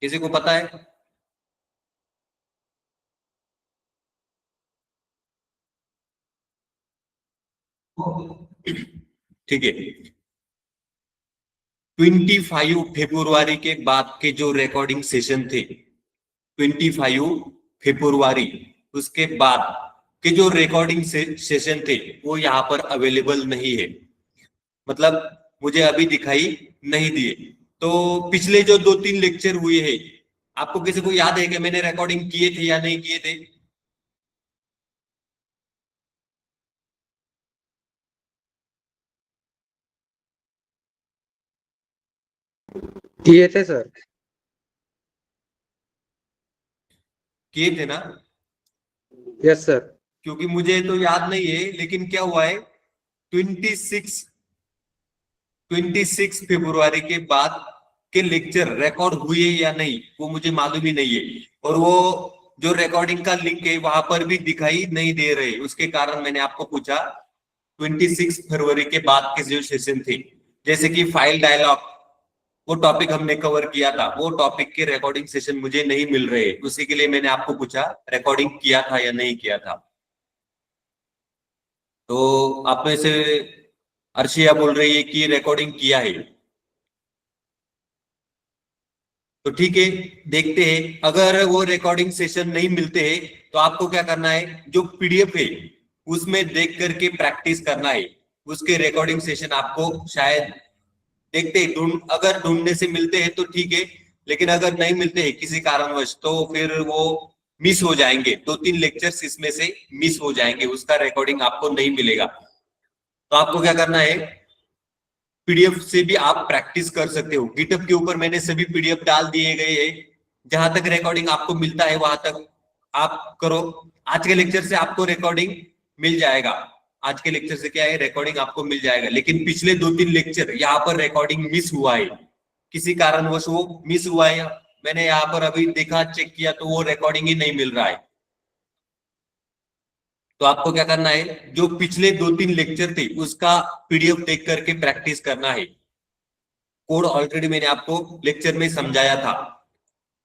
किसी को पता है? ठीक है। 25 फरवरी के बाद के जो रिकॉर्डिंग सेशन थे, 25 फरवरी, उसके बाद के जो रिकॉर्डिंग सेशन थे वो यहाँ पर अवेलेबल नहीं है। मतलब मुझे अभी दिखाई नहीं दिए। तो पिछले जो 2-3 लेक्चर हुए हैं, आपको किसी को याद है कि मैंने रिकॉर्डिंग किए थे या नहीं किए थे? किए थे सर। किए थे ना? Yes sir. क्योंकि मुझे तो याद नहीं है, लेकिन क्या हुआ है, 26 26 फरवरी के बाद के लेक्चर रिकॉर्ड हुए या नहीं वो मुझे मालूम ही नहीं है। और वो जो रिकॉर्डिंग का लिंक है वहां पर भी दिखाई नहीं दे रहे, उसके कारण मैंने आपको पूछा 26 फरवरी के बाद के जो सेशन थे, जैसे कि फाइल डायलॉग, वो टॉपिक हमने कवर किया था, वो टॉपिक के रिकॉर्डिंग सेशन मुझे नहीं मिल रहे, उसी के लिए मैंने आपको पूछा रिकॉर्डिंग किया था या नहीं किया था। तो आप में से अर्शिया बोल रही है कि रिकॉर्डिंग किया है। तो ठीक है, देखते हैं। अगर वो रिकॉर्डिंग सेशन नहीं मिलते हैं तो आपको क्या करना है, जो पीडीएफ है उसमें देख करके प्रैक्टिस करना है। उसके रिकॉर्डिंग सेशन आपको शायद देखते हैं, अगर ढूंढने से मिलते हैं तो ठीक है, लेकिन अगर नहीं मिलते हैं किसी कारणवश तो फिर वो मिस हो जाएंगे, 2-3 लेक्चर्स इसमें से मिस हो जाएंगे, उसका रिकॉर्डिंग आपको नहीं मिलेगा। तो आपको क्या करना है, पीडीएफ से भी आप प्रैक्टिस कर सकते हो। गिटहब के ऊपर मैंने सभी पीडीएफ डाल दिए गए हैं, जहां तक रिकॉर्डिंग आपको मिलता है वहां तक आप करो। आज के लेक्चर से आपको रिकॉर्डिंग मिल जाएगा। आज के लेक्चर से क्या है, रिकॉर्डिंग आपको मिल जाएगा, लेकिन पिछले 2-3 लेक्चर यहाँ पर रिकॉर्डिंग मिस हुआ है, किसी कारणवश वो मिस हुआ है। मैंने यहाँ पर अभी देखा, चेक किया तो वो रिकॉर्डिंग ही नहीं मिल रहा है। तो आपको क्या करना है, जो पिछले 2-3 लेक्चर थे उसका पीडीएफ देख करके प्रैक्टिस करना है। कोड ऑलरेडी मैंने आपको लेक्चर में समझाया था।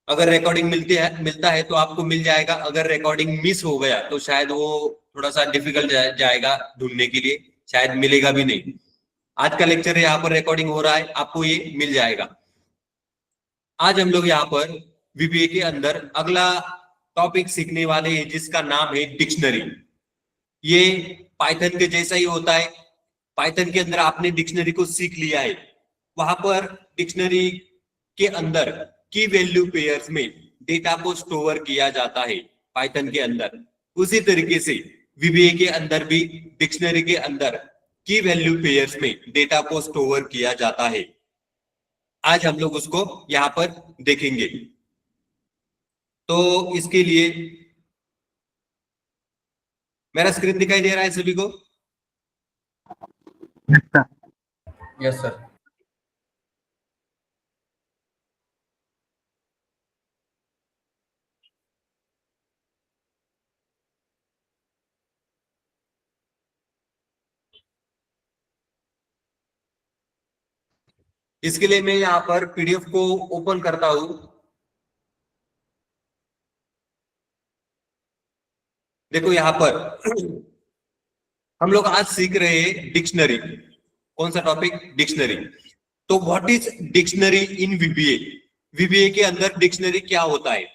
अगर रिकॉर्डिंग मिलता है तो आपको मिल जाएगा, अगर रिकॉर्डिंग मिस हो गया तो शायद वो थोड़ा सा डिफिकल्ट जाएगा ढूंढने के लिए, शायद मिलेगा भी नहीं। आज का लेक्चर है, यहाँ पर रिकॉर्डिंग हो रहा है, आपको ये मिल जाएगा। आज हम लोग यहाँ पर वीबीए के अंदर अगला टॉपिक सीखने वाले हैं, जिसका नाम है डिक्शनरी। ये पाइथन के जैसा ही होता है। पाइथन के अंदर आपने डिक्शनरी को सीख लिया है, वहां पर डिक्शनरी के अंदर की वैल्यू पेयर्स में डेटा को स्टोर किया जाता है पाइथन के अंदर। उसी तरीके से वीबीए के अंदर भी डिक्शनरी के अंदर की वैल्यू पेयर्स में डेटा को स्टोर किया जाता है। आज हम लोग उसको यहाँ पर देखेंगे। तो इसके लिए मेरा स्क्रीन दिखाई दे रहा है सभी को? Yes sir. इसके लिए मैं यहाँ पर पीडीएफ को ओपन करता हूं। देखो यहाँ पर हम लोग आज सीख रहे हैं डिक्शनरी। कौन सा टॉपिक? डिक्शनरी। तो what is dictionary in VBA? VBA के अंदर डिक्शनरी क्या होता है?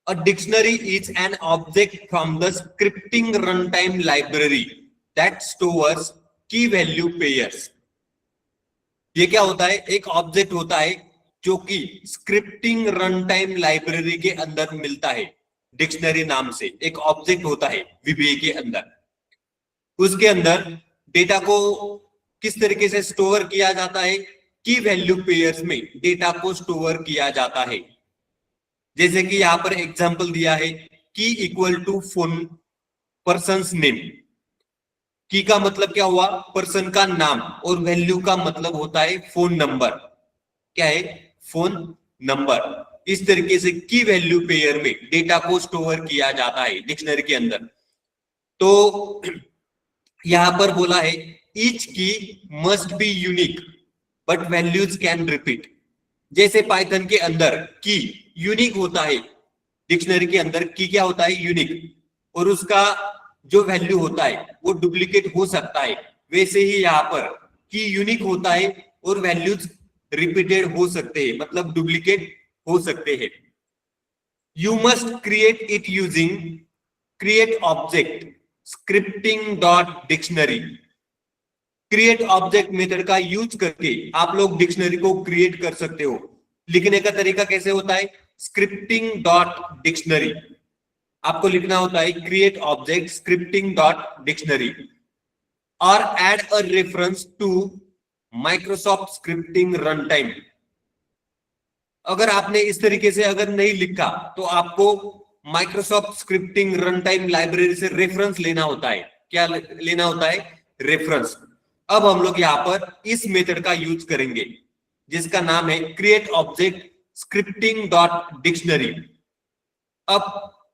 A dictionary is an object from the scripting run time library that stores की वैल्यू पेयर्स। ये क्या होता है? एक ऑब्जेक्ट होता है जो कि स्क्रिप्टिंग रन टाइम लाइब्रेरी के अंदर मिलता है। डिक्शनरी नाम से एक ऑब्जेक्ट होता है वीबीए के अंदर। उसके अंदर डेटा को किस तरीके से स्टोर किया जाता है? की वैल्यू पेयर्स में डेटा को स्टोर किया जाता है। जैसे कि यहां पर एग्जांपल दिया है, key equal to phone person name. Key का मतलब क्या हुआ? पर्सन का नाम, और वैल्यू का मतलब होता है फोन नंबर। क्या है? Phone number. इस तरीके से की वैल्यू पेयर में डेटा को स्टोर किया जाता है डिक्शनरी के अंदर। तो यहां पर बोला है ईच की must be unique but values can repeat. जैसे पाइथन के अंदर की यूनिक होता है, डिक्शनरी के अंदर की क्या होता है, यूनिक, और उसका जो वैल्यू होता है वो डुप्लीकेट हो सकता है, वैसे ही यहाँ पर की यूनिक होता है और वैल्यूज रिपीटेड हो सकते हैं, मतलब डुप्लीकेट हो सकते हैं। You must create it using create object scripting dot dictionary. Create object method का यूज करके आप लोग डिक्शनरी को क्रिएट कर सकते हो। लिखने का तरीका कैसे होता है, स्क्रिप्टिंग डॉट डिक्शनरी, आपको लिखना होता है create object scripting dot dictionary और add a reference to Microsoft scripting runtime. अगर आपने इस तरीके से अगर नहीं लिखा तो आपको Microsoft scripting run time library से रेफरेंस लेना होता है। क्या लेना होता है, रेफरेंस। अब हम लोग यहाँ पर इस मेथड का यूज करेंगे जिसका नाम है create object scripting dot dictionary. अब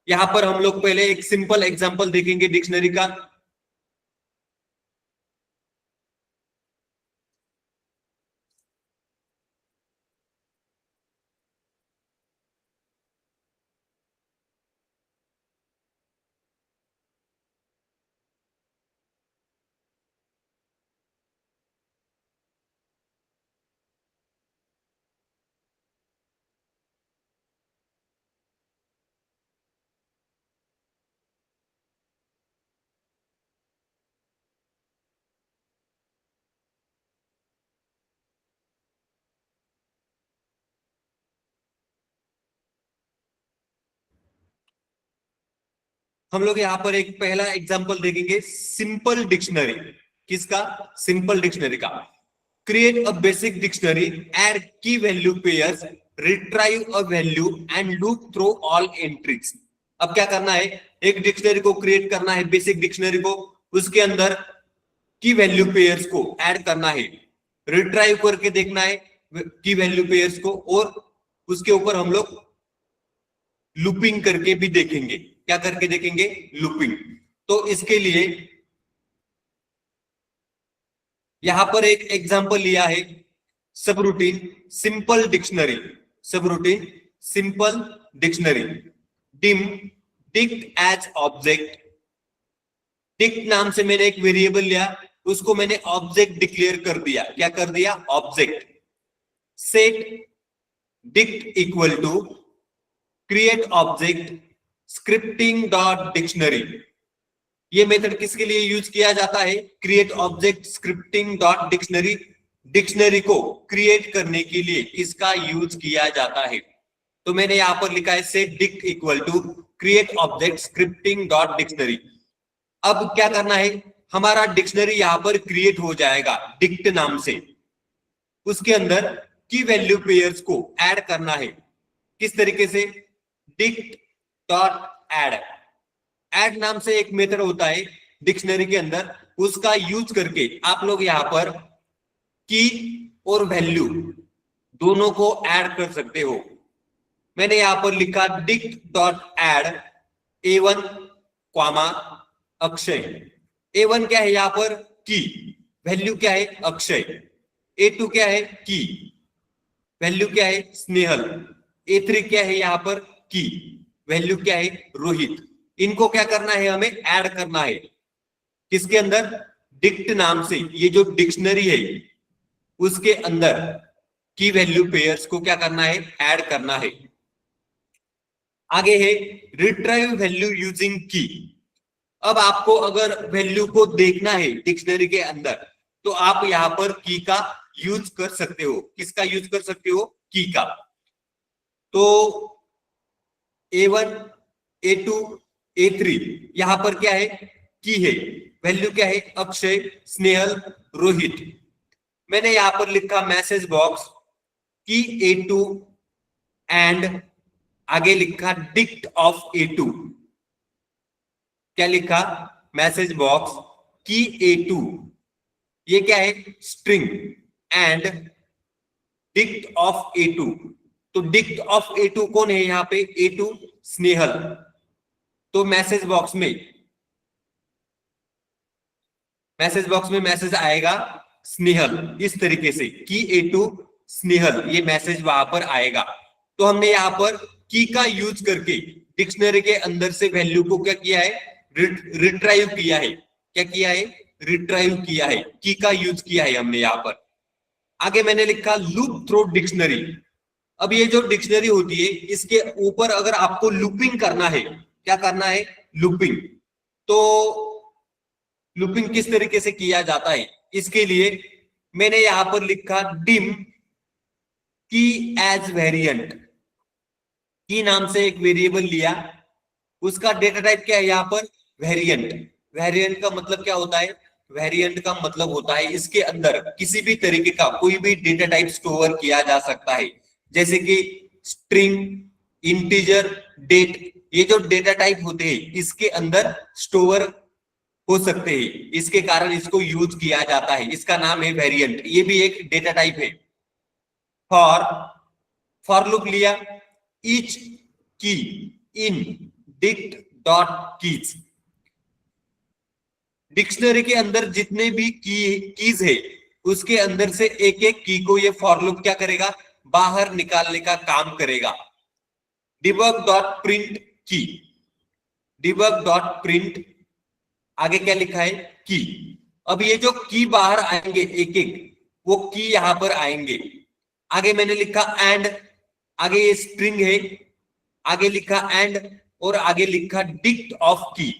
यहां पर हम लोग पहले एक सिंपल एग्जांपल देखेंगे डिक्शनरी का। हम लोग यहाँ पर एक पहला एग्जांपल देखेंगे सिंपल डिक्शनरी। किसका, सिंपल डिक्शनरी का। Create a basic dictionary, add key value pairs, retrieve a value and loop through all entries. अब क्या करना है, एक डिक्शनरी को क्रिएट करना है, बेसिक डिक्शनरी को, उसके अंदर की वैल्यू पेयर्स को ऐड करना है, रिट्राइव करके देखना है की वैल्यू पेयर्स को, और उसके ऊपर हम लोग लूपिंग करके भी देखेंगे। क्या करके देखेंगे, लूपिंग। तो इसके लिए यहां पर एक एग्जांपल लिया है, subroutine simple dictionary, subroutine simple dictionary, dim dict as object. Dict नाम से मैंने एक वेरिएबल लिया, उसको मैंने ऑब्जेक्ट डिक्लेयर कर दिया। क्या कर दिया, object. Set dict equal to create object scripting dot dictionary. ये मेथड किसके लिए यूज किया जाता है, create object scripting dot dictionary, dictionary को क्रिएट करने के लिए इसका यूज किया जाता है। तो मैंने यहां पर लिखा है set dict equal to create object scripting dot dictionary. अब क्या करना है, हमारा डिक्शनरी यहां पर क्रिएट हो जाएगा डिक्ट नाम से। उसके अंदर की वैल्यू पेयर्स को ऐड करना है। किस तरीके से, डिक्ट डॉट एड। एड नाम से एक मेथड होता है डिक्शनरी के अंदर, उसका यूज करके आप लोग यहां पर की और वैल्यू दोनों को ऐड कर सकते हो। मैंने यहां पर लिखा dict dot add A1 comma Akshay. A1 क्या है यहां पर, की, वैल्यू क्या है, अक्षय। A2 क्या है, की, वैल्यू क्या है, स्नेहल। A3 क्या है यहां पर, की, वैल्यू क्या है, रोहित। इनको क्या करना है, हमें ऐड करना है। किसके अंदर, डिक्ट नाम से ये जो डिक्शनरी है उसके अंदर की वैल्यू पेयर्स को क्या करना है, ऐड करना है। आगे है रिट्राइव वैल्यू यूजिंग की। अब आपको अगर वैल्यू को देखना है डिक्शनरी के अंदर तो आप यहां पर की का यूज कर सकते हो। किसका यूज कर सकते हो, की का। तो A1 A2 A3 यहां पर क्या है, की है, वैल्यू क्या है, अक्षय, स्नेहल, रोहित। मैंने यहां पर लिखा मैसेज बॉक्स की A2 एंड आगे लिखा डिक्ट ऑफ A2। क्या लिखा, मैसेज बॉक्स की A2, ये क्या है, string, and dict of A2। तो डिक्ट ऑफ A2 कौन है यहां पे, A2 स्नेहल। तो मैसेज बॉक्स में मैसेज आएगा स्नेहल, इस तरीके से की A2 स्नेहल, ये मैसेज वहां पर आएगा। तो हमने यहाँ पर की का यूज करके डिक्शनरी के अंदर से वैल्यू को क्या किया है, रिट्राइव किया है। क्या किया है, रिट्राइव किया है, की का यूज किया है हमने यहाँ पर। आगे मैंने लिखा लूप थ्रू डिक्शनरी। अब ये जो डिक्शनरी होती है इसके ऊपर अगर आपको लूपिंग करना है, क्या करना है, लूपिंग। तो लूपिंग किस तरीके से किया जाता है, इसके लिए मैंने यहां पर लिखा डिम की एज वेरिएंट। की नाम से एक वेरिएबल लिया, उसका डेटा टाइप क्या है यहाँ पर, वेरिएंट। वेरिएंट का मतलब क्या होता है, वेरिएंट का मतलब होता है इसके अंदर किसी भी तरीके का कोई भी डेटा टाइप स्टोर किया जा सकता है, जैसे कि स्ट्रिंग, इंटीजर, डेट। ये जो डेटा टाइप होते हैं इसके अंदर स्टोर हो सकते हैं, इसके कारण इसको यूज किया जाता है, इसका नाम है वेरिएंट। ये भी एक डेटा टाइप है। फॉर लूप लिया, ईच की इन डिक्ट डॉट कीज। डिक्शनरी के अंदर जितने भी कीज है उसके अंदर से एक एक की को ये फॉर लूप क्या करेगा, बाहर निकालने का काम करेगा। डिबग डॉट प्रिंट की, डिबग डॉट प्रिंट, आगे क्या लिखा है, की। अब ये जो की बाहर आएंगे एक एक, वो की यहां पर आएंगे। आगे मैंने लिखा एंड, आगे ये स्ट्रिंग है, आगे लिखा एंड, और आगे लिखा डिक्ट ऑफ की।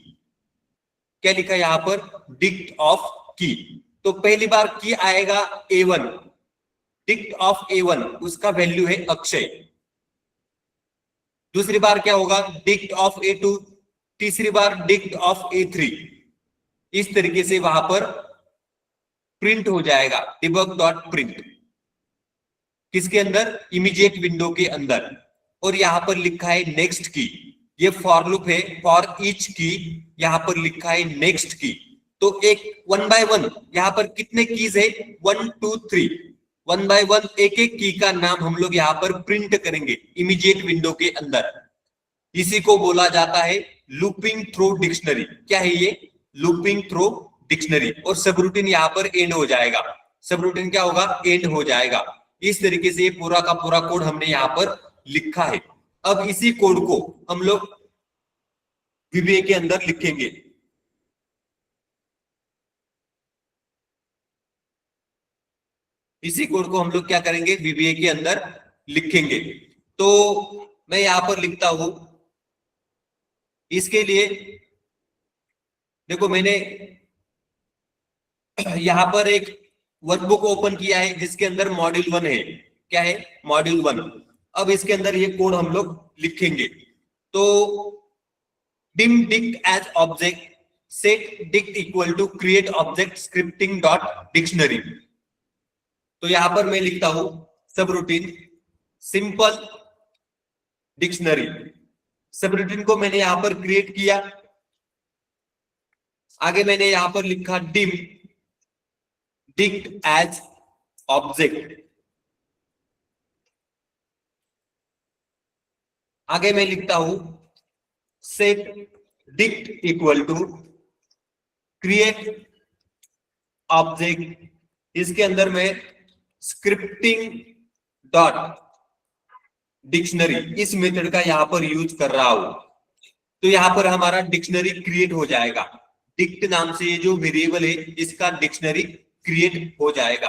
क्या लिखा यहां पर, डिक्ट ऑफ की। तो पहली बार की आएगा A1, डिक्ट ऑफ A1, उसका वैल्यू है अक्षय। दूसरी बार क्या होगा, डिक्ट ऑफ A2, तीसरी बार डिक्ट ऑफ A3। इस तरीके से वहां पर प्रिंट हो जाएगा, डिबग डॉट प्रिंट। किसके अंदर, इमीडिएट विंडो के अंदर। और यहां पर लिखा है नेक्स्ट की, ये फॉर लूप है, फॉर ईच की, यहां पर लिखा है नेक्स्ट की। तो एक 1 बाय 1 यहां पर कितने कीज है, 1 2 3, 1 बाय 1 एक एक की का नाम हम लोग यहां पर प्रिंट करेंगे इमीडिएट विंडो के अंदर। इसी को बोला जाता है लूपिंग थ्रू डिक्शनरी। क्या है ये, लूपिंग थ्रू डिक्शनरी। और सब रूटीन यहाँ पर एंड हो जाएगा, सब रूटीन क्या होगा, एंड हो जाएगा। इस तरीके से पूरा का पूरा कोड हमने यहाँ पर लिखा है। अब इसी कोड को हम लोग VBA के अंदर लिखेंगे। इसी कोड को हम लोग क्या करेंगे, VBA के अंदर लिखेंगे। तो मैं यहां पर लिखता हूं, इसके लिए देखो मैंने यहां पर एक वर्कबुक ओपन किया है जिसके अंदर मॉड्यूल 1 है। क्या है, मॉड्यूल 1। अब इसके अंदर ये कोड हम लोग लिखेंगे। तो dim dict as object, set dict equal to create object scripting dot dictionary. तो यहां पर मैं लिखता हूं subroutine simple dictionary. Subroutine को मैंने यहां पर क्रिएट किया। आगे मैंने यहां पर लिखा डिम डिक्ट एज ऑब्जेक्ट। आगे मैं लिखता हूं set dict equal to create object. इसके अंदर मैं स्क्रिप्टिंग डॉट डिक्शनरी, इस मेथड का यहां पर यूज कर रहा हूं। तो यहां पर हमारा डिक्शनरी क्रिएट हो जाएगा। डिक्ट नाम से ये जो वेरिएबल है इसका डिक्शनरी क्रिएट हो जाएगा।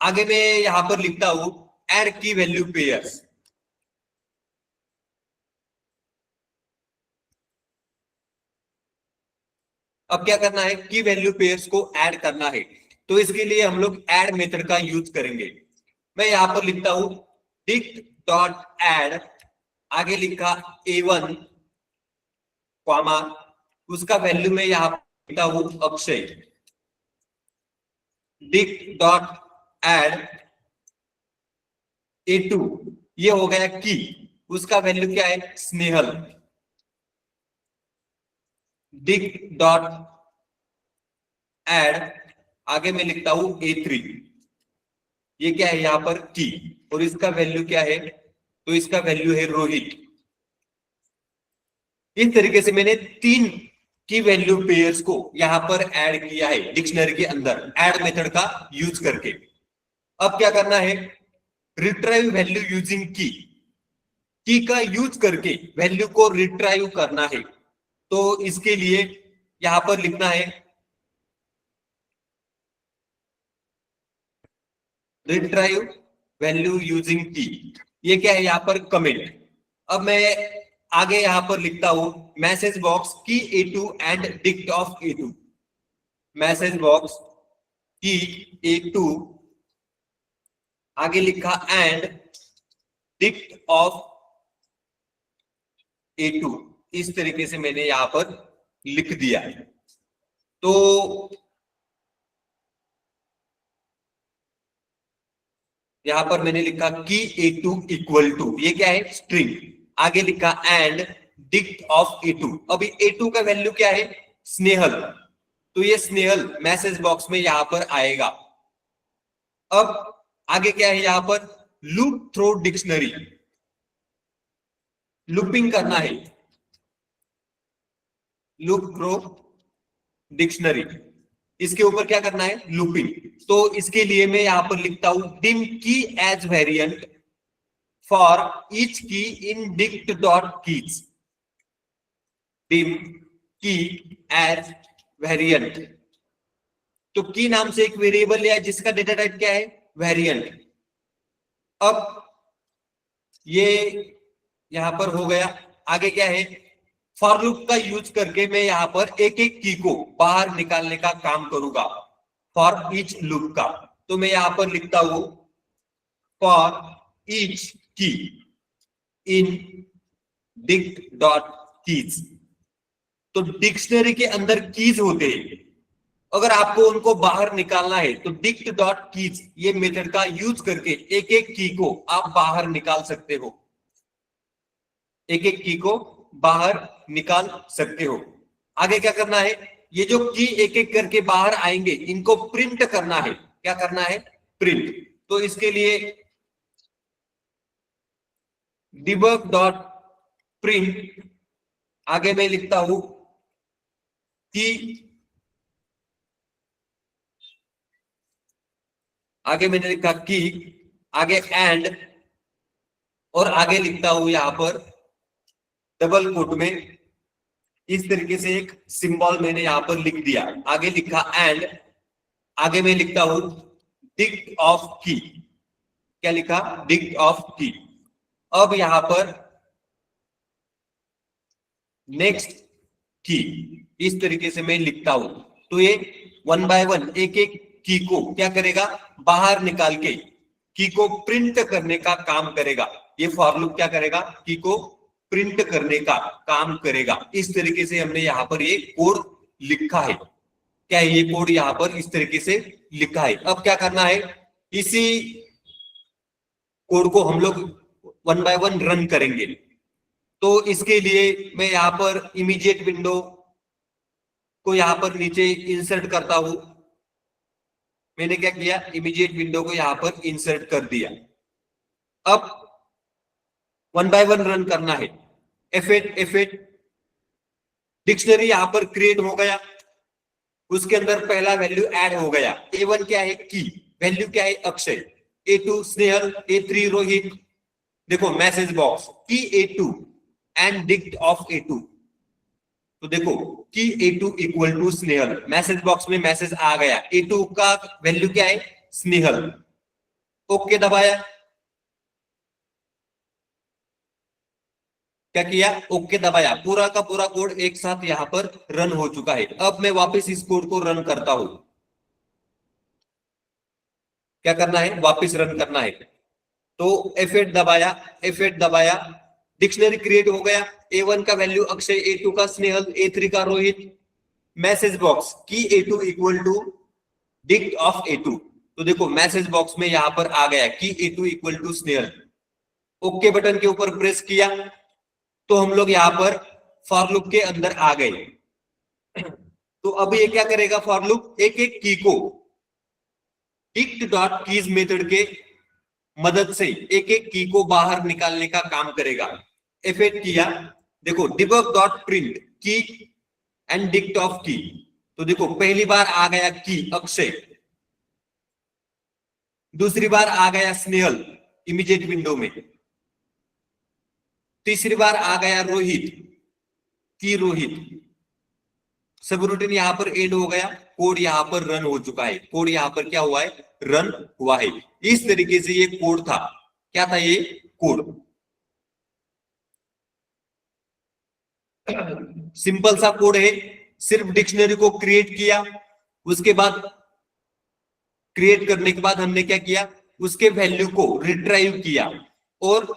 आगे मैं यहां पर लिखता हूं एड की वैल्यू पेयर्स। अब क्या करना है, की वैल्यू पेयर्स को ऐड करना है। तो इसके लिए हम लोग ऐड मेथड का यूज करेंगे। मैं यहां पर लिखता हूं डिक्ट डॉट ऐड, आगे लिखा A1 कॉमा, उसका वैल्यू में यहां पर लिखता हूं Akshay. Dict dot add A2, ये हो गया की, उसका वैल्यू क्या है, स्नेहल। डिक्ट डॉट ऐड, आगे मैं लिखता हूं A3, ये क्या है यहां पर की, और इसका वैल्यू क्या है, तो इसका वैल्यू है रोहित। इस तरीके से मैंने 3 की वैल्यू पेयर्स को यहां पर ऐड किया है डिक्शनरी के अंदर ऐड मेथड का यूज करके। अब क्या करना है, रिट्राइव वैल्यू यूजिंग की का यूज करके वैल्यू को रिट्राइव करना है। तो इसके लिए यहां पर लिखना है रिट्राइव वैल्यू यूजिंग की। ये क्या है? यहां पर कमेंट। अब मैं आगे यहां पर लिखता हूं मैसेज बॉक्स की A2 and dict of A2। Message box की A2 आगे लिखा एंड डिक्ट ऑफ A2। इस तरीके से मैंने यहां पर लिख दिया। तो यहां पर मैंने लिखा कि A2 इक्वल टू, ये क्या है? स्ट्रिंग। आगे लिखा एंड डिक्ट ऑफ A2। अभी A2 का वैल्यू क्या है? स्नेहल। तो ये स्नेहल मैसेज बॉक्स में यहां पर आएगा। अब आगे क्या है? यहां पर लूप थ्रू डिक्शनरी, लूपिंग करना है, लूप थ्रू डिक्शनरी। इसके ऊपर क्या करना है? लूपिंग। तो इसके लिए मैं यहां पर लिखता हूं डिम की एज वेरिएंट फॉर ईच की इन डिक्ट डॉट कीज। डिम की एज वेरिएंट। तो की नाम से एक वेरिएबल लिया है जिसका डेटा टाइप क्या है? वेरिएंट। अब ये यहां पर हो गया। आगे क्या है? फॉर लूप का यूज करके मैं यहां पर एक एक की को बाहर निकालने का काम करूंगा फॉर ईच लूप का। तो मैं यहां पर लिखता हूं फॉर ईच की इन डिक्ट डॉट कीज। तो डिक्शनरी के अंदर कीज होते हैं, अगर आपको उनको बाहर निकालना है तो डिक्ट डॉट कीज ये मेथड का यूज करके एक एक की को आप बाहर निकाल सकते हो, एक एक की को बाहर निकाल सकते हो। आगे क्या करना है? ये जो की एक एक करके बाहर आएंगे इनको प्रिंट करना है। क्या करना है? प्रिंट। तो इसके लिए डिबग डॉट प्रिंट, आगे मैं लिखता हूं कि आगे मैंने लिखा कि, आगे एंड, और आगे लिखता हूं यहां पर डबल कोट में इस तरीके से एक सिंबल मैंने यहां पर लिख दिया। आगे लिखा एंड, आगे मैं लिखता हूं डिक्ट ऑफ की। क्या लिखा? डिक्ट ऑफ की। अब यहां पर नेक्स्ट की, इस तरीके से मैं लिखता हूं। तो ये वन बाय वन एक एक की को क्या करेगा? बाहर निकाल के की को प्रिंट करने का काम करेगा। ये फॉर लूप क्या करेगा? की को प्रिंट करने का काम करेगा। इस तरीके से हमने यहाँ पर ये कोड लिखा है। क्या है? ये कोड यहाँ पर इस तरीके से लिखा है। अब क्या करना है? इसी कोड को हम लोग वन बाय वन रन करेंगे। तो इसके लिए मैं यहाँ पर इमीडिएट विंडो को यहाँ पर नीचे इंसर्ट करता हूं। मैंने क्या किया? इमीडिएट विंडो को यहाँ पर इंसर्ट कर दिया। अब वन बाय वन रन करना है। F8 डिक्शनरी यहां पर क्रिएट हो गया, उसके अंदर पहला वैल्यू ऐड हो गया। A1 क्या है? की। वैल्यू क्या है? अक्षय। A2 Snehal, A3 Rohit. देखो मैसेज बॉक्स की A2 and dict of A2। तो देखो की A2 equal to Snehal, message box में मैसेज आ गया। A2 का वैल्यू क्या है? स्नेहल। ओके दबाया। क्या किया? ओके दबाया। पूरा का पूरा कोड एक साथ यहां पर रन हो चुका है। अब मैं वापस इस कोड को रन करता हूं। क्या करना है? वापस रन करना है। तो F8 दबाया, F8 दबाया, डिक्शनरी क्रिएट हो गया। A1 का वैल्यू अक्षय, A2 का स्नेहल, A3 का रोहित। मैसेज बॉक्स की A2 equal to dict of A2। तो देखो मैसेज बॉक्स में यहां पर आ गया कि A2 equal to Snehal. Okay button के ऊपर प्रेस किया तो हम लोग यहां पर फॉर लूप के अंदर आ गए। तो अब ये क्या करेगा? फॉर लूप एक एक की को डिक्ट डॉट कीज मेथड के मदद से एक एक की को बाहर निकालने का काम करेगा। F8 किया। देखो डिबग डॉट प्रिंट की एंड डिक्ट ऑफ की। तो देखो पहली बार आ गया की अक्षय, दूसरी बार आ गया स्नेहल, इमीडिएट विंडो में। तीसरी बार आ गया रोहित, की रोहित, सब रूटीन यहां पर एंड हो गया, कोड यहां पर रन हो चुका है, कोड यहां पर क्या हुआ है, रन हुआ है। इस तरीके से ये कोड था, क्या था ये कोड, सिंपल सा कोड है, सिर्फ डिक्शनरी को क्रिएट किया, उसके बाद क्रिएट करने के बाद हमने क्या किया, उसके वैल्यू को रिट्राइव किया और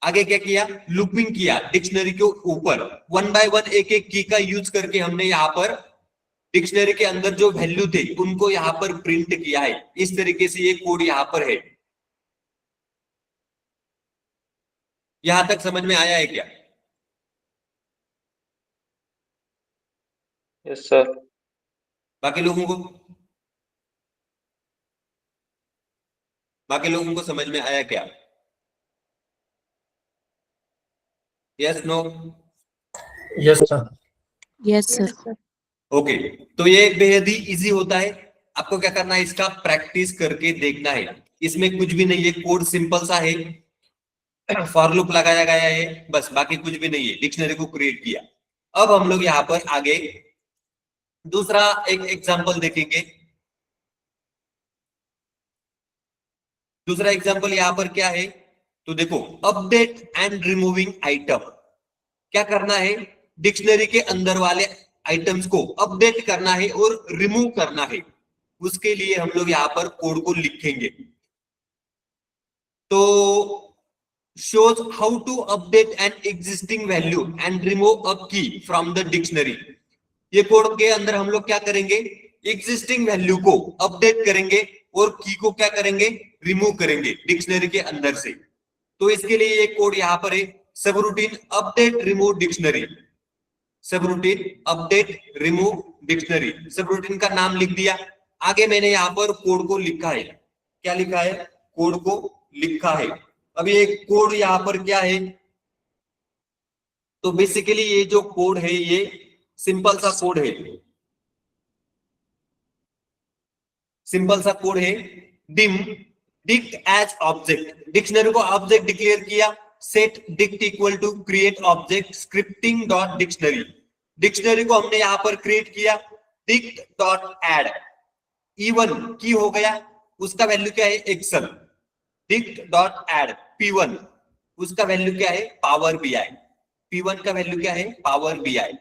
आगे क्या किया, लूपिंग किया डिक्शनरी के ऊपर, वन बाय वन एक एक की का यूज करके हमने यहाँ पर डिक्शनरी के अंदर जो वैल्यू थे उनको यहाँ पर प्रिंट किया है। इस तरीके से ये कोड यहाँ पर है। यहां तक समझ में आया है क्या? Yes sir. बाकी लोगों को, बाकी लोगों को समझ में आया क्या? Yes no? Yes, sir. Yes sir. Okay, तो ये बेहद ही इजी होता है। आपको क्या करना है, इसका प्रैक्टिस करके देखना है। इसमें कुछ भी नहीं है, कोड सिंपल सा है, फॉर लूप लगाया गया है, बस बाकी कुछ भी नहीं है, डिक्शनरी को क्रिएट किया। अब हम लोग यहाँ पर आगे दूसरा एक एग्जांपल देखेंगे। दूसरा एग्जांपल यहाँ पर क्या है, तो देखो, अपडेट एंड रिमूविंग आइटम। क्या करना है, डिक्शनरी के अंदर वाले आइटम्स को अपडेट करना है और रिमूव करना है। उसके लिए हम लोग यहाँ पर कोड को लिखेंगे। तो shows how to update an existing value and remove a key from the dictionary। ये कोड के अंदर हम लोग क्या करेंगे, एग्जिस्टिंग वैल्यू को अपडेट करेंगे और की को क्या करेंगे, रिमूव करेंगे डिक्शनरी के अंदर से। तो इसके लिए ये कोड यहाँ पर है, सब रूटीन अपडेट रिमूव डिक्शनरी, सब रूटीन अपडेट रिमूव डिक्शनरी। सब रूटीन का नाम लिख दिया। आगे मैंने यहाँ पर कोड को लिखा है, क्या लिखा है, कोड को लिखा है। अब ये कोड यहाँ पर क्या है, तो बेसिकली ये जो कोड है ये सिंपल सा कोड है, सिंपल सा कोड है। Dim dict as object, dictionary को ऑब्जेक्ट डिक्लेयर किया, set dict equal to create object scripting dot dictionary. Dictionary को हमने यहां पर क्रिएट किया, डिक्ट डॉट एड E1 की हो गया, उसका वैल्यू क्या है, Excel. Dict dot add P1, उसका वैल्यू क्या है, पावर BI। P1 का वैल्यू क्या है, पावर BI।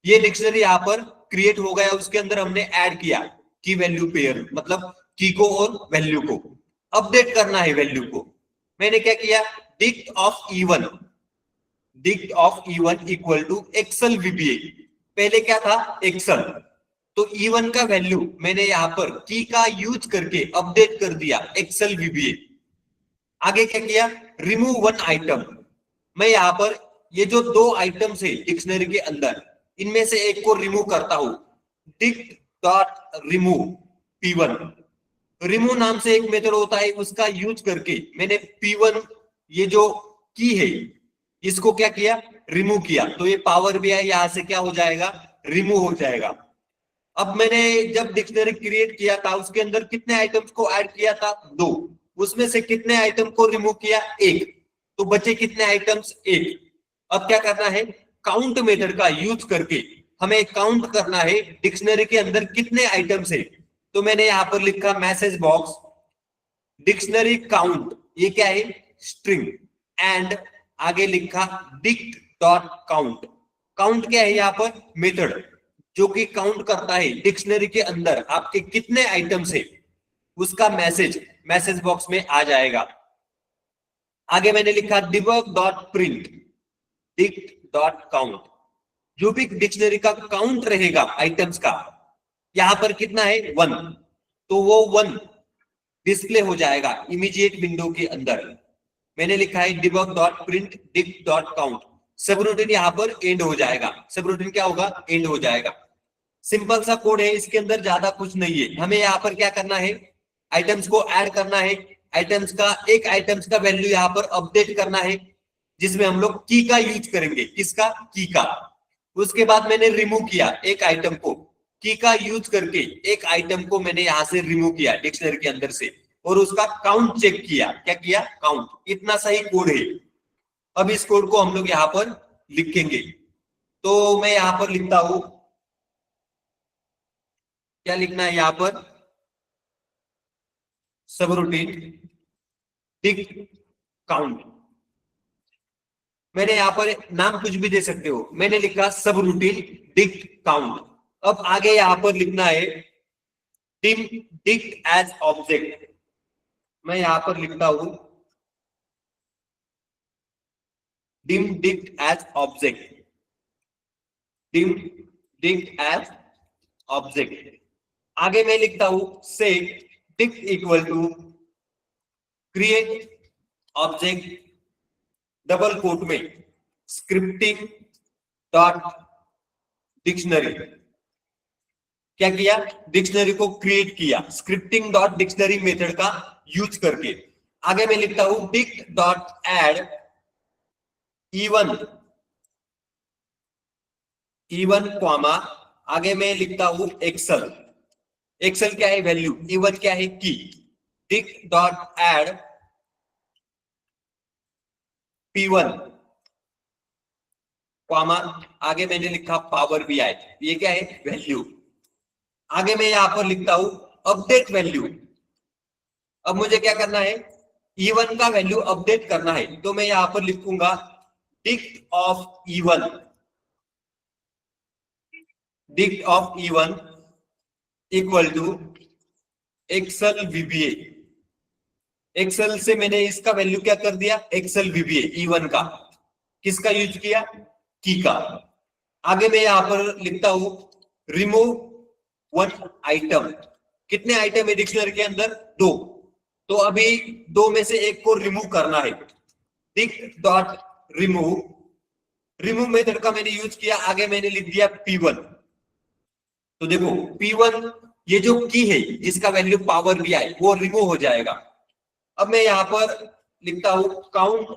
ये डिक्शनरी यहाँ पर क्रिएट हो गया, उसके अंदर हमने ऐड किया की वैल्यू पेयर, मतलब की को और वैल्यू को अपडेट करना है वैल्यू को। मैंने क्या किया, dict of E1, dict of E1 equal to Excel VBA। पहले क्या था, एक्सेल, तो E1 का वैल्यू मैंने यहाँ पर की का यूज करके अपडेट कर दिया एक्सेल VBA। आगे क्या किया, रिमूव वन आइटम। मैं यहाँ पर ये जो दो आइटम्स है डिक्शनरी के अंदर, इनमें से एक को रिमूव करता हूं, dict dot remove P1। Remove नाम से एक मेथड होता है, उसका यूज करके मैंने P1 ये जो की है इसको क्या किया, रिमूव किया। तो ये पावर BI यहां से क्या हो जाएगा, रिमूव हो जाएगा। अब मैंने जब डिक्शनरी क्रिएट किया था उसके अंदर कितने आइटम्स को ऐड किया था, 2। उसमें से कितने आइटम को रिमूव किया, 1। तो बचे कितने आइटम्स, 1। अब क्या करना है, काउंट मेथड का यूज करके हमें काउंट करना है डिक्शनरी के अंदर कितने आइटम्स है। तो मैंने यहां पर लिखा मैसेज बॉक्स डिक्शनरी काउंट, ये क्या है, स्ट्रिंग, एंड आगे लिखा डिक्ट डॉट काउंट। काउंट क्या है यहाँ पर, मेथड जो कि काउंट करता है डिक्शनरी के अंदर आपके कितने आइटम्स है, उसका मैसेज बॉक्स में आ जाएगा। आगे मैंने लिखा debug dot print dict dot count, जो भी डिक्शनरी का काउंट रहेगा आइटम्स का, यहां पर कितना है, 1, तो वो 1 डिस्प्ले हो जाएगा इमीडिएट विंडो के अंदर। मैंने लिखा है debug dot print dict dot count, सब रूटीन यहां पर एंड हो जाएगा। सब रूटीन क्या होगा, एंड हो जाएगा। सिंपल सा कोड है, इसके अंदर ज्यादा कुछ नहीं है। हमें यहाँ पर क्या करना है, आइटम्स को ऐड करना है, आइटम्स का एक आइटम्स का वैल्यू यहाँ पर अपडेट करना है, जिसमें हम लोग की का यूज करेंगे, किसका, की का। उसके बाद मैंने रिमूव किया एक आइटम को, की का यूज करके एक आइटम को मैंने यहां से रिमूव किया डिक्शनरी के अंदर से, और उसका काउंट चेक किया। क्या किया? काउंट। इतना सही कोड है। अब इस कोड को हम लोग यहां पर लिखेंगे। तो मैं यहां पर लिखता हूं, क्या लिखना है यहां पर? सब रूटीन डिक्ट काउंट। मैंने यहां पर नाम कुछ भी दे सकते हो, मैंने लिखा सब रूटीन डिक्ट काउंट। अब आगे यहां पर लिखना है dim dict एज ऑब्जेक्ट। मैं यहां पर लिखता हूं dim dict as object. dim dict as object. आगे मैं लिखता हूं set dict equal to create object double quote में स्क्रिप्टिंग डॉट डिक्शनरी। क्या किया? डिक्शनरी को क्रिएट किया स्क्रिप्टिंग डॉट डिक्शनरी मेथड का यूज करके। आगे मैं लिखता हूं dict dot add even even comma, आगे मैं लिखता हूं एक्सेल। एक्सेल क्या है? वैल्यू। इवन क्या है? की। Dict dot add P1 comma, आगे मैंने लिखा पावर BI। ये क्या है? वैल्यू। आगे मैं यहां पर लिखता हूं अपडेट वैल्यू। अब मुझे क्या करना है? E1 का वैल्यू अपडेट करना है, तो मैं यहां पर लिखूंगा dict of E1। Dict of E1 equal to Excel VBA। Excel से मैंने इसका वैल्यू क्या कर दिया? एक्सेल VBA E1 का। किसका यूज किया? की का। आगे मैं यहां पर लिखता हूं रिमूव वन आइटम। कितने आइटम है डिक्शनरी के अंदर? 2। तो अभी 2 में से एक को रिमूव करना है। Dict dot remove. Remove method का मैंने यूज किया। आगे मैंने लिख दिया P1। तो देखो P1 ये जो की है जिसका वैल्यू पावर BI वो रिमूव हो जाएगा। अब मैं यहां पर लिखता हूं काउंट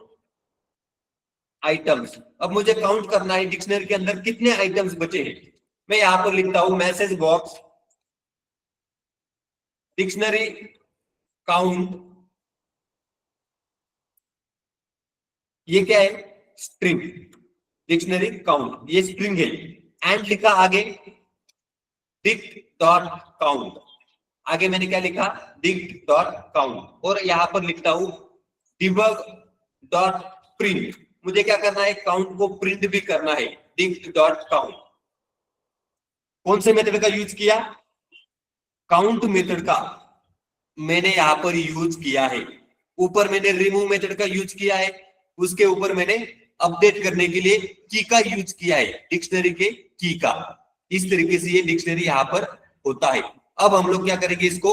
आइटम्स। अब मुझे काउंट करना है डिक्शनरी के अंदर कितने आइटम्स बचे हैं। मैं यहां पर लिखता हूं मैसेज बॉक्स डिक्शनरी काउंट। ये क्या है? स्ट्रिंग। डिक्शनरी काउंट ये स्ट्रिंग है। एंड लिखा आगे डिक्ट डॉट काउंट। आगे मैंने क्या लिखा? Dict dot count. और यहां पर लिखता हूं डिबग डॉट प्रिंट। मुझे क्या करना है? काउंट को प्रिंट भी करना है। Dict dot count. कौन से मेथड का यूज किया? काउंट मेथड का मैंने यहां पर यूज किया है। ऊपर मैंने रिमूव मेथड का यूज किया है, उसके ऊपर मैंने अपडेट करने के लिए की का यूज किया है, डिक्शनरी के की का। इस तरीके से ये डिक्शनरी यहां पर होता है। अब हम लोग क्या करेंगे? इसको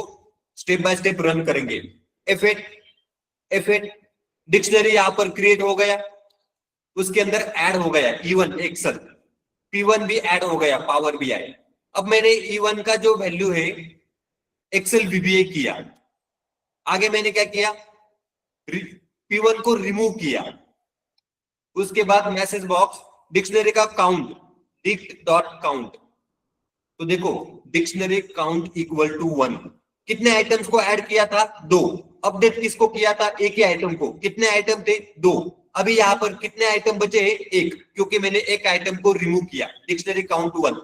स्टेप बाय स्टेप रन करेंगे। F8 डिक्शनरी यहां पर क्रिएट हो गया, उसके अंदर ऐड हो गया E1 एक्सेल। P1 भी ऐड हो गया पावर BI। अब मैंने E1 का जो वैल्यू है एक्सेल VBA किया। आगे मैंने क्या किया? P1 को रिमूव किया। उसके बाद मैसेज बॉक्स डिक्शनरी का काउंट डिक्ट डॉट काउंट। तो देखो डिक्शनरी काउंट इक्वल टू 1। कितने आइटम्स को ऐड किया था? 2। अपडेट किसको किया था? एक ही आइटम को। कितने आइटम थे? 2। अभी यहां पर कितने आइटम बचे हैं? 1, क्योंकि मैंने एक आइटम को रिमूव किया। Dictionary count 1।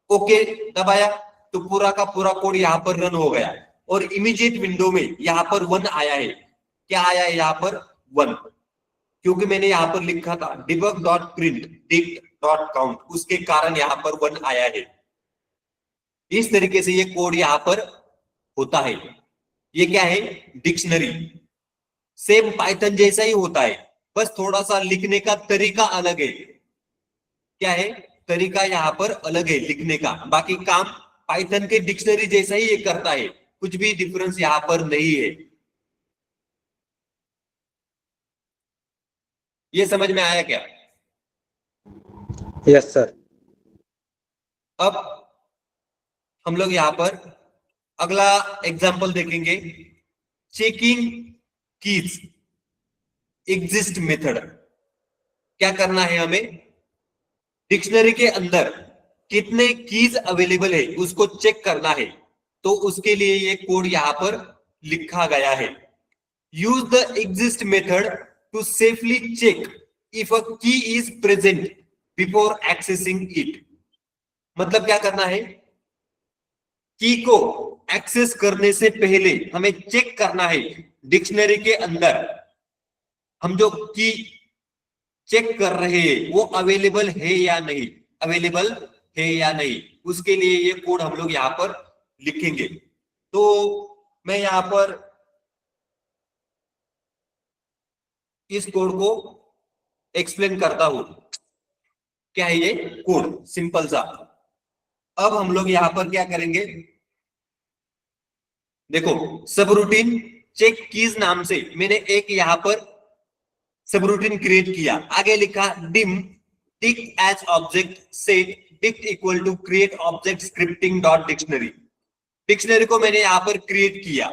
ओके दबाया तो पूरा का पूरा कोड यहां पर रन हो गया और इमीडिएट विंडो में यहां पर 1 आया है। क्या आया है यहां पर? 1, क्योंकि मैंने यहां पर लिखा था debug dot print dict dot count, उसके कारण यहां पर 1 आया है। इस तरीके से ये कोड यहां पर होता है। ये क्या है? डिक्शनरी। सेम पाइथन जैसा ही होता है, बस थोड़ा सा लिखने का तरीका अलग है। क्या है? तरीका यहां पर अलग है लिखने का, बाकी काम पाइथन के डिक्शनरी जैसा ही ये करता है। कुछ भी डिफरेंस यहां पर नहीं है। ये समझ में आया क्या? Yes sir. अब हम लोग यहां पर अगला एग्जांपल देखेंगे, चेकिंग कीज एग्जिस्ट मेथड। क्या करना है हमें? डिक्शनरी के अंदर कितने कीज अवेलेबल है उसको चेक करना है। तो उसके लिए ये कोड यहां पर लिखा गया है। Use the exist method to safely check if a key is present before accessing it. मतलब क्या करना है, की को एक्सेस करने से पहले हमें चेक करना है डिक्शनरी के अंदर हम जो की चेक कर रहे हैं वो अवेलेबल है या नहीं, अवेलेबल है या नहीं। उसके लिए ये कोड हम लोग यहाँ पर लिखेंगे। तो मैं यहाँ पर इस कोड को एक्सप्लेन करता हूं। क्या है ये कोड, सिंपल सा। अब हम लोग यहाँ पर क्या करेंगे, देखो सब रूटीन चेक कीज नाम से मैंने एक यहाँ पर सब रूटीन क्रिएट किया। आगे लिखा dim dict as object set dict equal to create object scripting dot dictionary. Dictionary को मैंने यहाँ पर क्रिएट किया।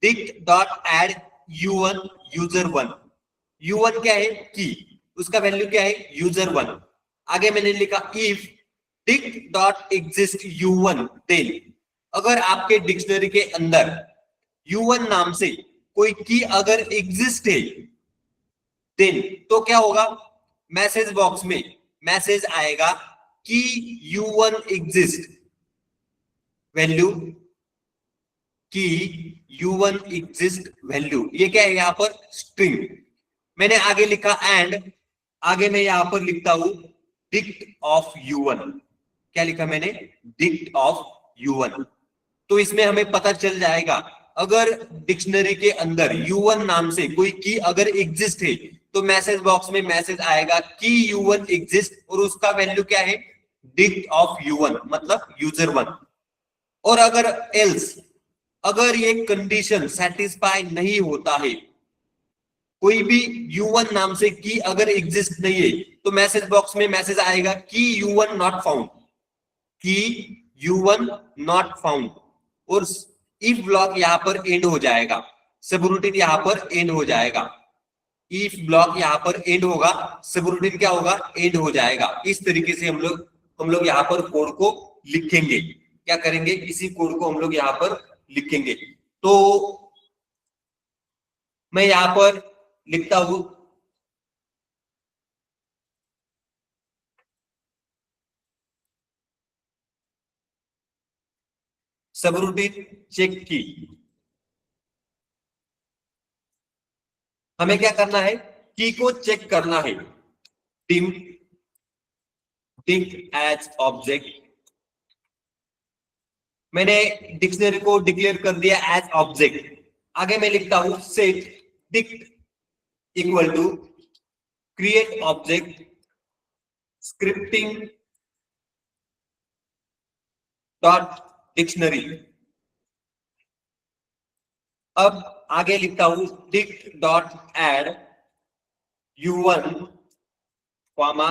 Dict dot add u1 user1। u1 क्या है, की, उसका वैल्यू क्या है, user1। आगे मैंने लिखा if dict dot exist u1 then, अगर आपके डिक्शनरी के अंदर u1 नाम से कोई की अगर एग्जिस्ट है देन तो क्या होगा, मैसेज बॉक्स में मैसेज आएगा कि u1 एग्जिस्ट, वैल्यू की u1 एग्जिस्ट वैल्यू। ये क्या है यहाँ पर, स्ट्रिंग। मैंने आगे लिखा एंड आगे मैं यहाँ पर लिखता हूं डिक्ट ऑफ u1। क्या लिखा मैंने, डिक्ट ऑफ u1। तो इसमें हमें पता चल जाएगा अगर डिक्शनरी के अंदर u1 नाम से कोई की अगर एग्जिस्ट है तो मैसेज बॉक्स में मैसेज आएगा कि u1 एग्जिस्ट और उसका वैल्यू क्या है, डिक्ट ऑफ u1 मतलब user1। और अगर एल्स, अगर ये कंडीशन सेटिस्फाई नहीं होता है, कोई भी u1 नाम से की अगर एग्जिस्ट नहीं है तो मैसेज बॉक्स में मैसेज आएगा कि u1 नॉट फाउंड, कि u1 नॉट फाउंड। और इफ ब्लॉक यहाँ पर एंड हो जाएगा, सबरूटीन यहाँ पर एंड हो जाएगा। इफ ब्लॉक यहाँ पर एंड होगा, सबरूटीन क्या होगा, एंड हो जाएगा। इस तरीके से हम लोग यहाँ पर कोड को लिखेंगे। क्या करेंगे, इसी कोड को हम लोग यहाँ पर लिखेंगे। तो मैं यहाँ पर लिखता हूं सबरूटीन चेक की। हमें क्या करना है, की को चेक करना है। डिम डिक्ट एज ऑब्जेक्ट, मैंने डिक्शनरी को डिक्लेयर कर दिया एज ऑब्जेक्ट। आगे मैं लिखता हूं set dict equal to create object scripting dot dictionary. अब आगे लिखता हूं dict dot add u1 comma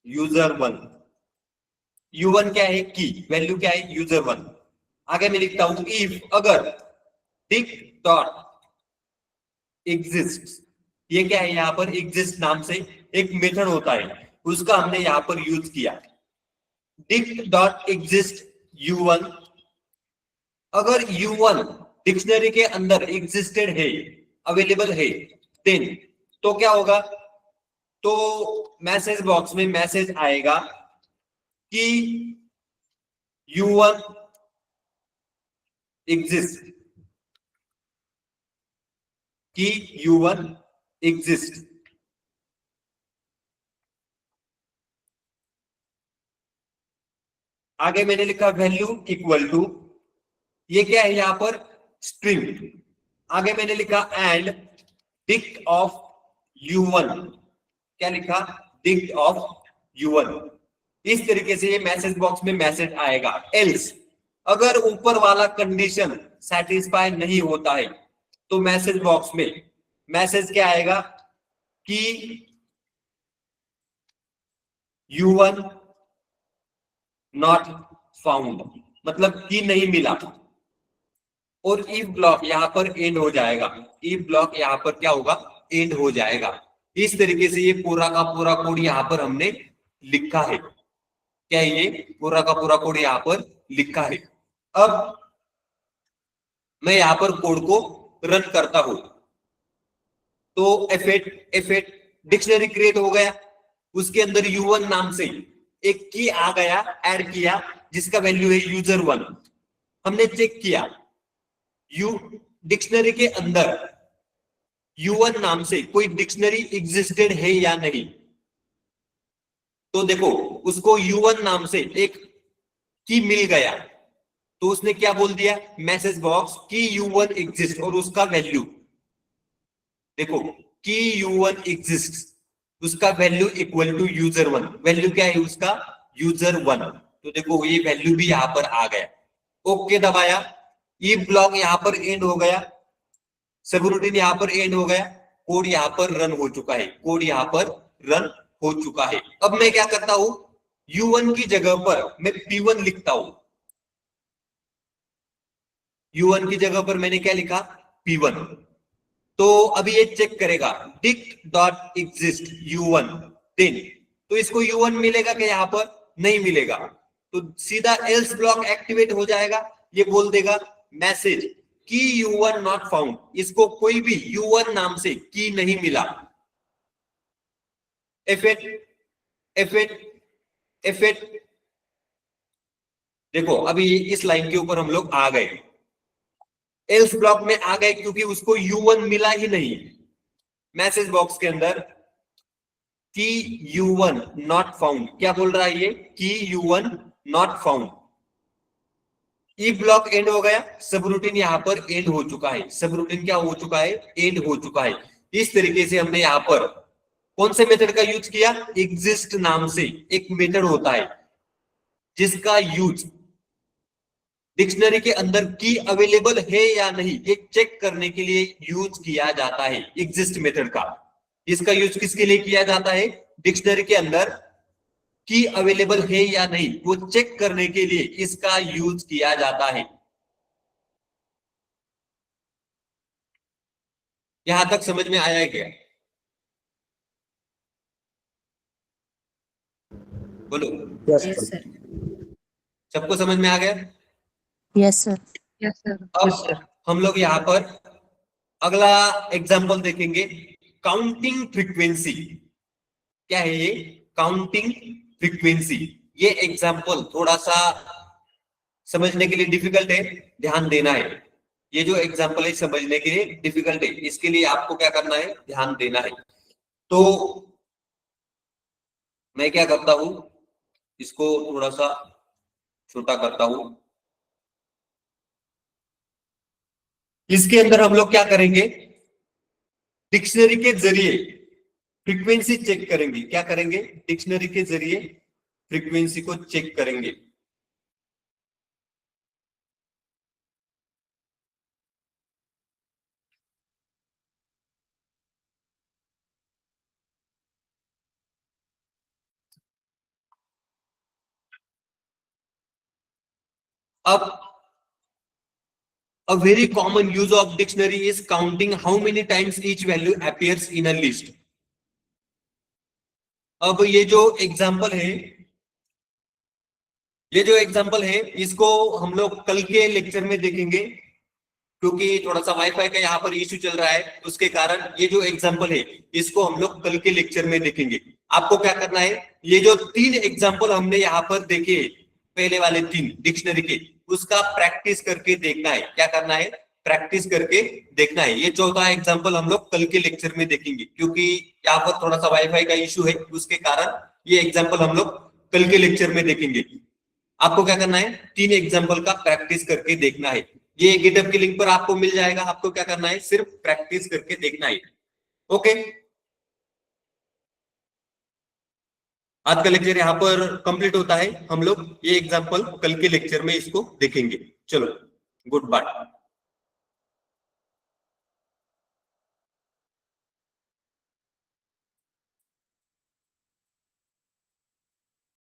user1। u1 क्या है, की, वैल्यू क्या है, user1। आगे मैं लिखता हूं इफ अगर डिक्ट डॉट एग्जिस्ट, ये क्या है यहाँ पर, एग्जिस्ट नाम से एक मेथड होता है उसका हमने यहाँ पर यूज किया। डिक्ट डॉट एग्जिस्ट u1, अगर u1 डिक्शनरी के अंदर एग्जिस्टेड है, अवेलेबल है, देन तो क्या होगा, तो मैसेज बॉक्स में मैसेज आएगा कि u1 एग्जिस्ट, कि u1 एग्जिस्ट। आगे मैंने लिखा वैल्यू इक्वल टू, ये क्या है यहाँ पर, स्ट्रिंग। आगे मैंने लिखा एंड डिक्ट ऑफ u1, क्या लिखा, डिक्ट ऑफ u1। इस तरीके से ये मैसेज बॉक्स में मैसेज आएगा। एल्स, अगर ऊपर वाला कंडीशन सेटिस्फाई नहीं होता है तो मैसेज बॉक्स में मैसेज क्या आएगा कि u1 नॉट फाउंड, मतलब कि नहीं मिला। और इफ ब्लॉक यहाँ पर एंड हो जाएगा, इफ ब्लॉक यहाँ पर क्या होगा, एंड हो जाएगा। इस तरीके से ये पूरा का पूरा कोड यहाँ पर हमने लिखा है। क्या है, ये पूरा का पूरा कोड यहाँ पर लिखा है। अब मैं यहाँ पर कोड को रन करता हूं तो F8 डिक्शनरी क्रिएट हो गया। उसके अंदर U1 नाम से एक की आ गया, ऐड किया, जिसका वैल्यू है user1। हमने चेक किया डिक्शनरी के अंदर U1 नाम से कोई डिक्शनरी एग्जिस्टेड है या नहीं। तो देखो उसको U1 नाम से एक की मिल गया, तो उसने क्या बोल दिया, मैसेज बॉक्स की U1 एग्जिस्ट, और उसका वैल्यू देखो की U1 एग्जिस्ट, उसका value equal to user1। Value क्या है उसका, user1। तो देखो ये वैल्यू भी यहां पर आ गया। ओके दबाया, ई ब्लॉक यहां पर एंड हो गया, सब रूटीन यहां पर एंड हो गया, कोड यहां पर रन हो चुका है, कोड यहां पर रन हो चुका है। अब मैं क्या करता हूं, U1 की जगह पर मैं P1 लिखता हूं। U1 की जगह पर मैंने क्या लिखा, P1। तो अभी ये चेक करेगा dict dot exist U1 then, तो इसको U1 मिलेगा क्या, यहां पर नहीं मिलेगा, तो सीधा एल्स ब्लॉक एक्टिवेट हो जाएगा। ये बोल देगा मैसेज की U1 नॉट फाउंड, इसको कोई भी U1 नाम से की नहीं मिला। F8 देखो अभी इस लाइन के ऊपर हम लोग आ गए, एल्स ब्लॉक में आ गए क्योंकि उसको U1 मिला ही नहीं। मैसेज बॉक्स के अंदर की U1 नॉट फाउंड, क्या बोल रहा है ये, की U1 not found. E block and हो गया, सब रूटीन यहां पर एंड हो चुका है, सब रूटीन क्या हो चुका है, एंड हो चुका है। इस तरीके से हमने यहां पर कौन से मेथड का यूज किया, एग्जिस्ट नाम से एक मेथड होता है जिसका यूज डिक्शनरी के अंदर की अवेलेबल है या नहीं ये चेक करने के लिए यूज किया जाता है, एग्जिस्ट मेथड का। इसका यूज किसके लिए किया जाता है, डिक्शनरी के अंदर की अवेलेबल है या नहीं वो चेक करने के लिए इसका यूज किया जाता है। यहां तक समझ में आया है क्या, बोलो। Yes, Yes, sir. sir. सबको समझ में आ गया। Yes, sir. Yes, sir. अब हम लोग यहाँ पर अगला एग्जाम्पल देखेंगे, काउंटिंग फ्रीक्वेंसी। क्या है ये, काउंटिंग फ्रीक्वेंसी। ये एग्जाम्पल थोड़ा सा समझने के लिए डिफिकल्ट है, ध्यान देना है। ये जो एग्जाम्पल है समझने के लिए डिफिकल्ट है, इसके लिए आपको क्या करना है, ध्यान देना है। तो मैं क्या करता हूं, इसको थोड़ा सा छोटा करता हूं। इसके अंदर हम लोग क्या करेंगे, डिक्शनरी के जरिए फ्रीक्वेंसी चेक करेंगे। क्या करेंगे, डिक्शनरी के जरिए फ्रीक्वेंसी को चेक करेंगे। अब a very common use of dictionary is counting how many times each value appears in a list। अब ये जो एग्जांपल है इसको हम लोग कल के लेक्चर में देखेंगे, क्योंकि थोड़ा सा वाईफाई का यहाँ पर इश्यू चल रहा है, उसके कारण ये जो एग्जांपल है इसको हम लोग कल के लेक्चर में देखेंगे। आपको क्या करना है, ये जो 3 एग्जांपल हमने यहाँ पर देखे, पहले वाले 3 डिक्शनरी के, उसका प्रैक्टिस करके देखना है। क्या करना है, प्रैक्टिस करके देखना है। ये चौथा एग्जांपल हम लोग कल के लेक्चर में देखेंगे, क्योंकि यहाँ पर थोड़ा सा वाईफाई का इश्यू है, उसके कारण ये एग्जांपल हम लोग कल के लेक्चर में देखेंगे। आपको क्या करना है, 3 एग्जांपल का प्रैक्टिस करके देखना है। ये गिटहब की लिंक पर आपको मिल जाएगा, आपको क्या करना है, सिर्फ प्रैक्टिस करके देखना है। ओके, आज का लेक्चर यहाँ पर कंप्लीट होता है। हम लोग ये एग्जांपल कल के लेक्चर में इसको देखेंगे। चलो, गुड बाय।